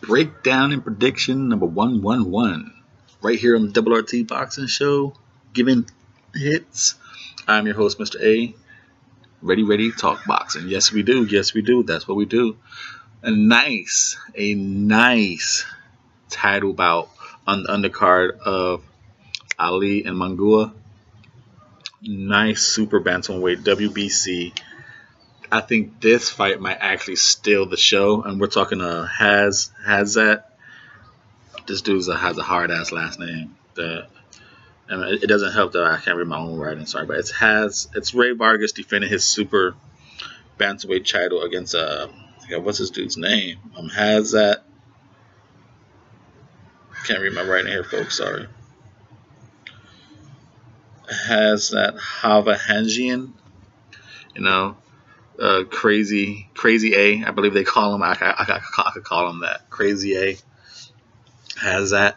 Breakdown and prediction number 111. Right here on the Double RT Boxing Show, giving hits. I'm your host, Mr.A. Ready to talk boxing. Yes, we do. Yes, we do. That's what we do. A nice title bout on the undercard of Ali and Mangua. Nice super bantamweight WBC. I think this fight might actually steal the show, and we're talking Hazat. This dude has a hard ass last name. It doesn't help that I can't read my own writing. Sorry, but it's Rey Vargas defending his super bantamweight title against what's this dude's name? Hazat. Can't read my writing here, folks. Sorry. Azat Hovhannisyan. Crazy A. I believe they call him. I could call him that. Crazy A. Azat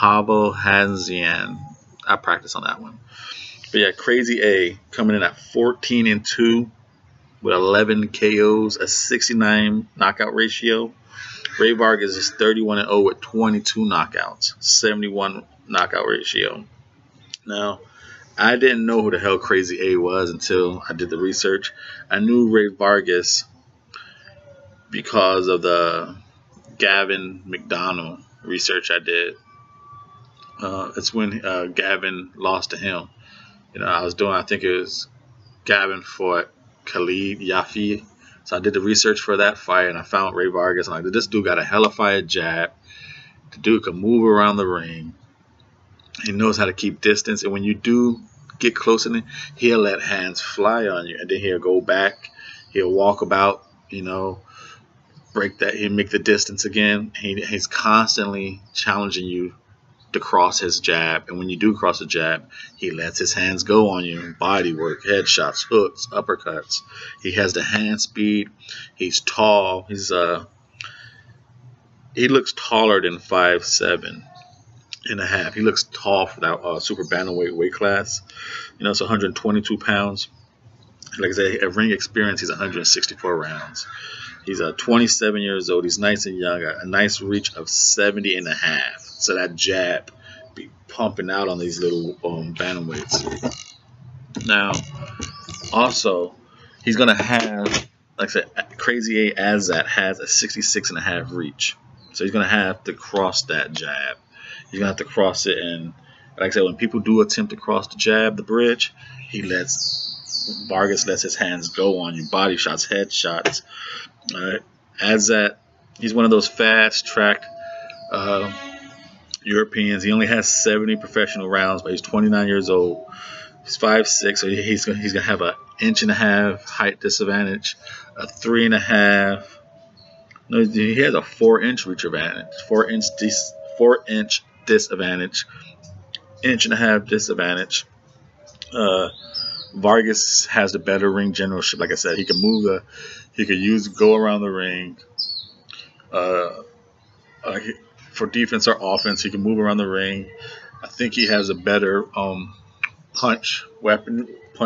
Hovhannisyan. I practice on that one. But yeah, Crazy A coming in at 14-2 with 11 KOs, a 69 knockout ratio. Rey Vargas is 31-0 with 22 knockouts, 71 knockout ratio. Now, I didn't know who the hell Crazy A was until I did the research. I knew Rey Vargas because of the Gavin McDonald research I did. It's when Gavin lost to him. I think it was Gavin fought Khalid Yafi. So I did the research for that fight, and I found Rey Vargas. I'm like, this dude got a hella fire jab. The dude can move around the ring. He knows how to keep distance, and when you do get close in it, he'll let hands fly on you, and then he'll go back. He'll walk about, break that. He'll make the distance again. He's constantly challenging you to cross his jab, and when you do cross the jab, he lets his hands go on you. Body work, headshots, hooks, uppercuts. He has the hand speed. He's tall. He looks taller than 5'7" and a half. He looks tall for that super bantamweight weight class. It's 122 pounds. Like I said, at ring experience, he's 164 rounds. He's 27 years old. He's nice and young. A nice reach of 70 and a half. So that jab be pumping out on these little bantamweights. Now, also, he's going to have, like I said, Crazy A Azat has a 66 and a half reach. So he's going to have to cross that jab. He's going to have to cross it. And like I said, when people do attempt to cross the jab, the bridge, Vargas lets his hands go on you. Body shots, headshots. All right. Azat, he's one of those fast-track Europeans. He only has 70 professional rounds, but he's 29 years old. He's 5'6", so he's gonna have an 1.5 inch height disadvantage, a 3.5. No, he has a 4-inch reach advantage, 4-inch disadvantage, 1.5 inch disadvantage. Vargas has the better ring generalship. Like I said, he can move go around the ring. For defense or offense, he can move around the ring. I think he has a better punch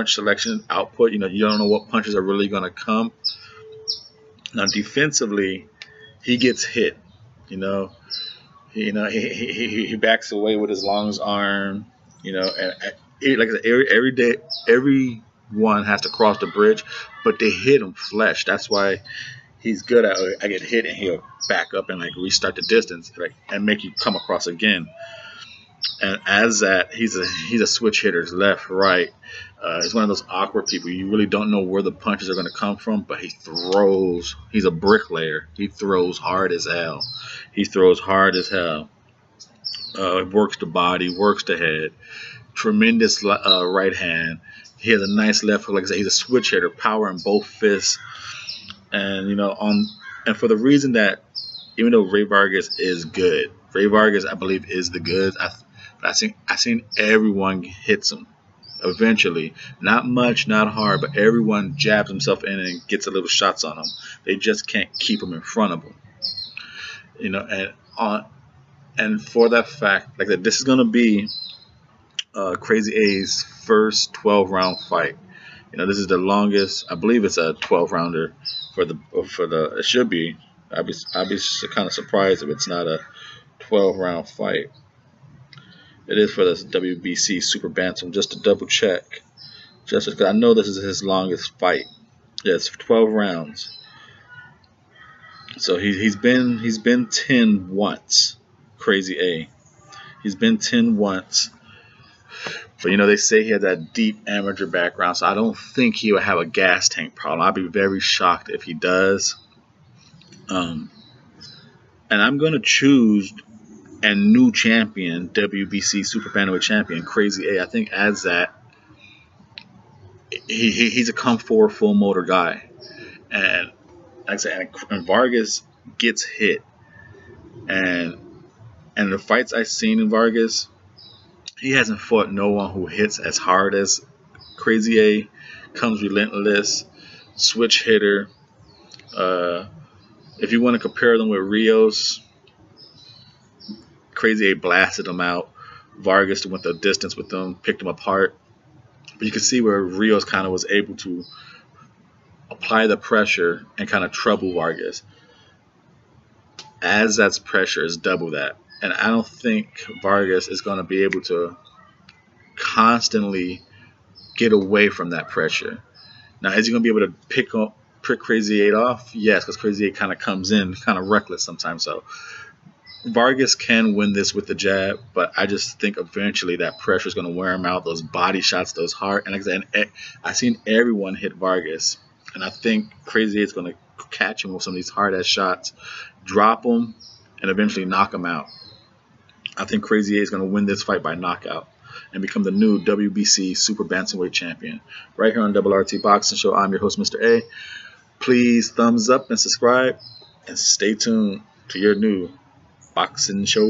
selection output. You don't know what punches are really going to come. Now defensively, he gets hit. He backs away with his long arm. And like I said, every day, everyone has to cross the bridge, but they hit him flesh. That's why he's good at I get hit and he'll back up and restart the distance and make you come across again. And as that, he's a switch hitter, left, right. He's one of those awkward people. You really don't know where the punches are going to come from, but he throws. He's a bricklayer. He throws hard as hell. Works the body, works the head. Tremendous right hand. He has a nice left hook. Like I said, he's a switch hitter, power in both fists. And and for the reason that even though Rey Vargas is good, Rey Vargas I believe is the good. I seen everyone hits him eventually. Not much, not hard, but everyone jabs himself in and gets a little shots on him. They just can't keep him in front of him. And for that fact, like that, this is gonna be Crazy A's first 12-round fight. This is the longest. I believe it's a 12-rounder for the. It should be I'd be kind of surprised if it's not a 12-round fight. It is for this WBC Super Bantam. Just to double check, just because I know this is his longest fight. Yeah, it's 12 rounds. So he's been 10 once. Crazy A. He's been 10 once. But you know, they say he had that deep amateur background, so I don't think he would have a gas tank problem. I'd be very shocked if he does. And I'm gonna choose a new champion, WBC Super Bantamweight champion, Crazy A. I think Azat, he's a come forward full motor guy, and like I said, and Vargas gets hit, and the fights I've seen in Vargas, he hasn't fought no one who hits as hard as Crazy A. Comes relentless, switch hitter. If you want to compare them with Rios, Crazy A blasted him out. Vargas went the distance with them, picked him apart. But you can see where Rios kind of was able to apply the pressure and kind of trouble Vargas. Azat's pressure is double that. And I don't think Vargas is going to be able to constantly get away from that pressure. Now, is he going to be able to pick Crazy 8 off? Yes, because Crazy 8 kind of comes in kind of reckless sometimes. So Vargas can win this with the jab, but I just think eventually that pressure is going to wear him out. Those body shots, those hard. And I've seen everyone hit Vargas, and I think Crazy 8 is going to catch him with some of these hard-ass shots, drop him, and eventually knock him out. I think Crazy 8 is going to win this fight by knockout and become the new WBC Super Bantamweight champion. Right here on RRT Boxing Show, I'm your host, Mr. A. Please thumbs up and subscribe, and stay tuned to your new boxing show.